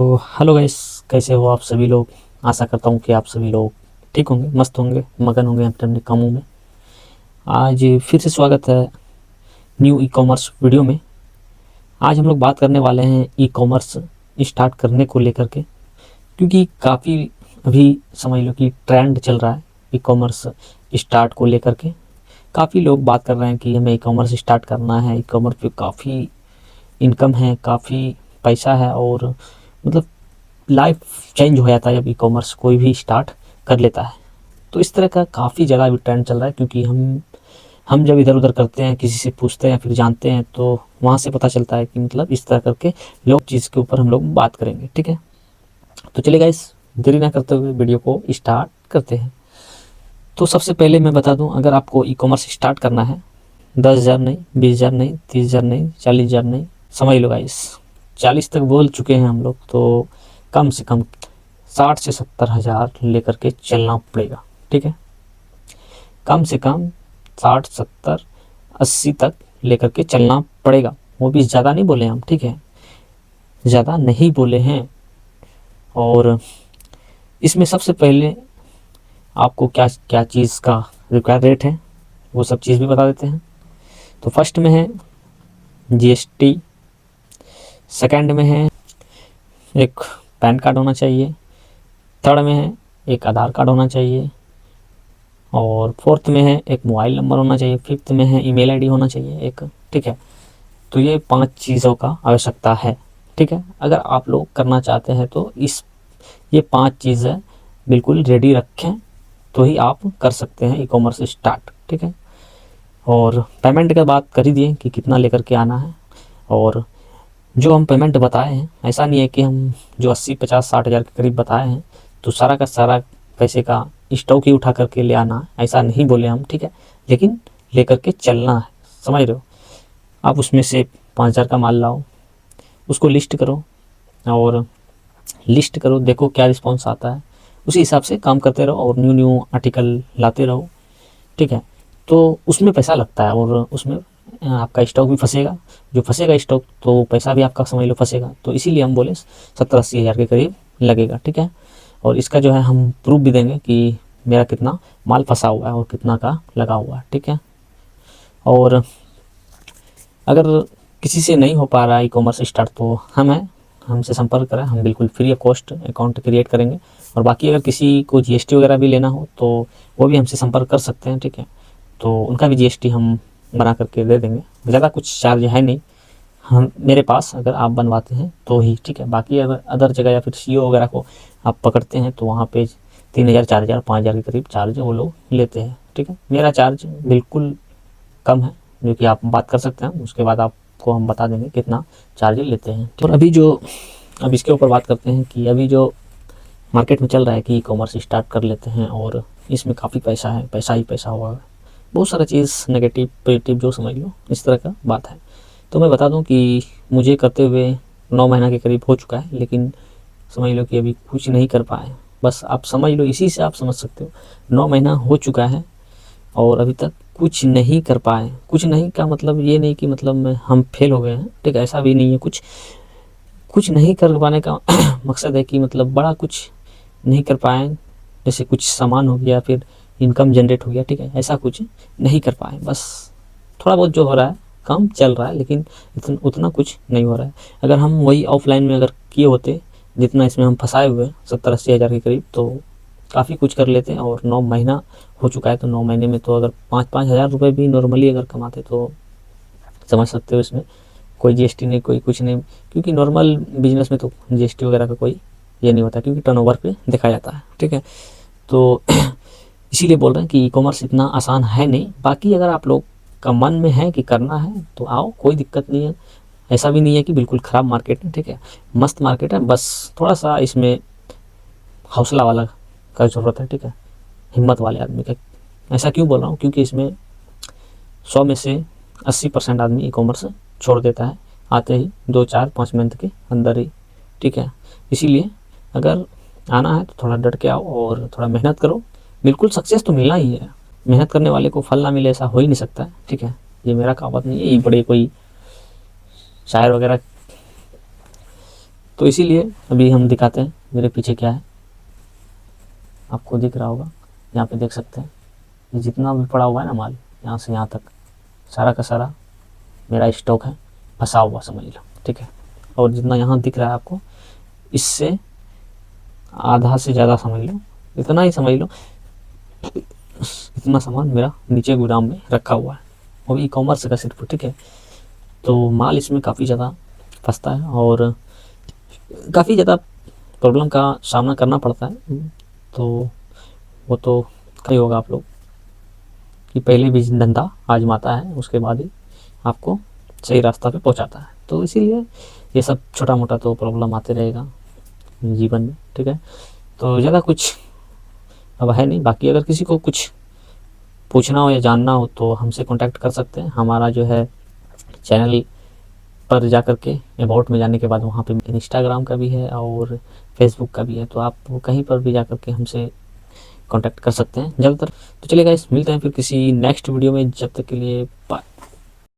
तो hello guys, कैसे हो आप सभी लोग। आशा करता हूँ कि आप सभी लोग ठीक होंगे, मस्त होंगे, मगन होंगे अपने अपने कामों में। आज फिर से स्वागत है न्यू ई कॉमर्स वीडियो में। आज हम लोग बात करने वाले हैं ई कॉमर्स स्टार्ट करने को लेकर के, क्योंकि काफ़ी अभी समझ लो कि ट्रेंड चल रहा है ई कॉमर्स स्टार्ट को लेकर के। काफ़ी लोग बात कर रहे हैं कि हमें ई कॉमर्स स्टार्ट करना है, ई कॉमर्स पे काफ़ी इनकम है, काफ़ी पैसा है, और मतलब लाइफ चेंज हो जाता है जब ई कॉमर्स कोई भी स्टार्ट कर लेता है। तो इस तरह का काफ़ी ज़्यादा अभी ट्रेंड चल रहा है, क्योंकि हम जब इधर उधर करते हैं, किसी से पूछते हैं, फिर जानते हैं, तो वहाँ से पता चलता है कि मतलब इस तरह करके लोग चीज़ के ऊपर हम लोग बात करेंगे। ठीक है, तो चलिए गाइस, देरी ना करते हुए वीडियो को स्टार्ट करते हैं। तो सबसे पहले मैं बता दूं, अगर आपको ई कॉमर्स स्टार्ट करना है, 10,000 नहीं, 20,000 नहीं, 30,000 नहीं, 40,000 नहीं, समझ लो गाइस 40 तक बोल चुके हैं हम लोग, तो कम से कम 60 से 70 हज़ार लेकर के चलना पड़ेगा। ठीक है, कम से कम 60, 70, 80 तक लेकर के चलना पड़ेगा। वो भी ज़्यादा नहीं बोले हम, ठीक है, ज़्यादा नहीं बोले हैं। और इसमें सबसे पहले आपको क्या क्या चीज़ का रिक्वायर रेट है, वो सब चीज़ भी बता देते हैं। तो फर्स्ट में है जीएसटी, सेकंड में है एक पैन कार्ड होना चाहिए, थर्ड में है एक आधार कार्ड होना चाहिए, और फोर्थ में है एक मोबाइल नंबर होना चाहिए, फिफ्थ में है ईमेल आईडी होना चाहिए एक। ठीक है, तो ये 5 चीज़ों का आवश्यकता है। ठीक है, अगर आप लोग करना चाहते हैं तो ये 5 चीज़ें बिल्कुल रेडी रखें, तो ही आप कर सकते हैं ई कॉमर्स स्टार्ट। ठीक है, और पेमेंट का बात कर ही दिए कि कितना लेकर के आना है। और जो हम पेमेंट बताए हैं, ऐसा नहीं है कि हम जो 80, 50, 60 हज़ार के करीब बताए हैं तो सारा का सारा पैसे का स्टॉक ही उठा करके ले आना है, ऐसा नहीं बोले हम। ठीक है, लेकिन लेकर के चलना है, समझ रहे हो। आप उसमें से 5,000 का माल लाओ, उसको लिस्ट करो, और लिस्ट करो, देखो क्या रिस्पॉन्स आता है, उसी हिसाब से काम करते रहो और न्यू न्यू आर्टिकल लाते रहो। ठीक है, तो उसमें पैसा लगता है, और उसमें आपका स्टॉक भी फंसेगा। जो फंसेगा स्टॉक, तो पैसा भी आपका समझ लो फंसेगा। तो इसीलिए हम बोले 70, 80 हज़ार के करीब लगेगा। ठीक है, और इसका जो है हम प्रूफ भी देंगे कि मेरा कितना माल फंसा हुआ है और कितना का लगा हुआ है। ठीक है, और अगर किसी से नहीं हो पा रहा है ई कॉमर्स स्टार्ट, तो हमसे संपर्क करें, हम बिल्कुल free of cost account create करेंगे। और बाकी अगर किसी को जीएसटी वगैरह भी लेना हो तो वो भी हमसे संपर्क कर सकते हैं। ठीक है, तो उनका भी जीएसटी हम बना करके दे देंगे, ज़्यादा कुछ चार्ज है नहीं हम मेरे पास, अगर आप बनवाते हैं तो ही। ठीक है, बाकी अगर अदर जगह या फिर सीओ वगैरह को आप पकड़ते हैं तो वहाँ पे 3,000, 4,000, 5,000 के करीब चार्ज वो लोग लेते हैं। ठीक है, मेरा चार्ज बिल्कुल कम है, जो कि आप बात कर सकते हैं, उसके बाद आपको हम बता देंगे कितना चार्ज लेते हैं। और अब इसके ऊपर बात करते हैं कि अभी जो मार्केट में चल रहा है कि ई कॉमर्स स्टार्ट कर लेते हैं और इसमें काफ़ी पैसा है, पैसा ही पैसा होगा, बहुत सारा चीज़ नेगेटिव पॉजिटिव जो समझ लो, इस तरह का बात है। तो मैं बता दूं कि मुझे करते हुए 9 महीना के करीब हो चुका है, लेकिन समझ लो कि अभी कुछ नहीं कर पाए। बस आप समझ लो, इसी से आप समझ सकते हो, 9 महीना हो चुका है और अभी तक कुछ नहीं कर पाए। कुछ नहीं का मतलब ये नहीं कि मतलब हम फेल हो गए हैं, ठीक है, ऐसा भी नहीं है। कुछ कुछ नहीं कर पाने का मकसद है कि मतलब बड़ा कुछ नहीं कर पाए, जैसे कुछ सामान हो गया, फिर इनकम जनरेट हो गया, ठीक है, ऐसा कुछ नहीं कर पाए। बस थोड़ा बहुत जो हो रहा है, काम चल रहा है, लेकिन उतना कुछ नहीं हो रहा है। अगर हम वही ऑफलाइन में अगर किए होते जितना इसमें हम फंसाए हुए 70, 80 हज़ार के करीब, तो काफ़ी कुछ कर लेते हैं। और 9 महीना हो चुका है, तो 9 महीने में तो अगर 5-5 हज़ार रुपये भी नॉर्मली अगर कमाते तो समझ सकते हो, इसमें कोई जीएसटी नहीं, कोई कुछ नहीं, क्योंकि नॉर्मल बिजनेस में तो जीएसटी वगैरह का कोई ये नहीं होता, क्योंकि टर्नओवर पे देखा जाता है। ठीक है, तो इसीलिए बोल रहे हैं कि ई कॉमर्स इतना आसान है नहीं। बाकी अगर आप लोग का मन में है कि करना है तो आओ, कोई दिक्कत नहीं है। ऐसा भी नहीं है कि बिल्कुल ख़राब मार्केट है, ठीक है, मस्त मार्केट है, बस थोड़ा सा इसमें हौसला वाला का ज़रूरत है। ठीक है, हिम्मत वाले आदमी का। ऐसा क्यों बोल रहा हूँ, क्योंकि इसमें 100 में से 80% आदमी ई कॉमर्स छोड़ देता है आते ही 2, 4, 5 मंथ के अंदर ही। ठीक है, इसीलिए अगर आना है तो थोड़ा डट के आओ और थोड़ा मेहनत करो, बिल्कुल सक्सेस तो मिलना ही है। मेहनत करने वाले को फल ना मिले ऐसा हो ही नहीं सकता है। ठीक है, ये मेरा कहावत नहीं है, ये बड़े कोई शायर वगैरह तो इसीलिए अभी हम दिखाते हैं मेरे पीछे क्या है। आपको दिख रहा होगा, यहाँ पे देख सकते हैं ये जितना भी पड़ा हुआ है ना माल, यहाँ से यहाँ तक सारा का सारा मेरा स्टॉक है, फंसा हुआ समझ लो, ठीक है। और जितना यहाँ दिख रहा है आपको, इससे आधा से ज़्यादा समझ लो, इतना ही समझ लो, इतना सामान मेरा नीचे गोदाम में रखा हुआ है, वो भी ई-कॉमर्स का सिर्फ, ठीक है। तो माल इसमें काफ़ी ज़्यादा फंसता है और काफ़ी ज़्यादा प्रॉब्लम का सामना करना पड़ता है। तो वो तो कहीं होगा आप लोग कि पहले भी धंधा आजमाता है, उसके बाद ही आपको सही रास्ता पे पहुंचाता है। तो इसीलिए ये सब छोटा मोटा तो प्रॉब्लम आते रहेगा जीवन में, ठीक है। तो ज़्यादा कुछ अब है नहीं। बाकी अगर किसी को कुछ पूछना हो या जानना हो तो हमसे कांटेक्ट कर सकते हैं। हमारा जो है चैनल पर जा कर के अबाउट में जाने के बाद वहाँ पे इंस्टाग्राम का भी है और फेसबुक का भी है, तो आप कहीं पर भी जा कर के हमसे कांटेक्ट कर सकते हैं ज़्यादातर। तो चलिए गाइस, मिलते हैं फिर किसी नेक्स्ट वीडियो में, जब तक के लिए बाय।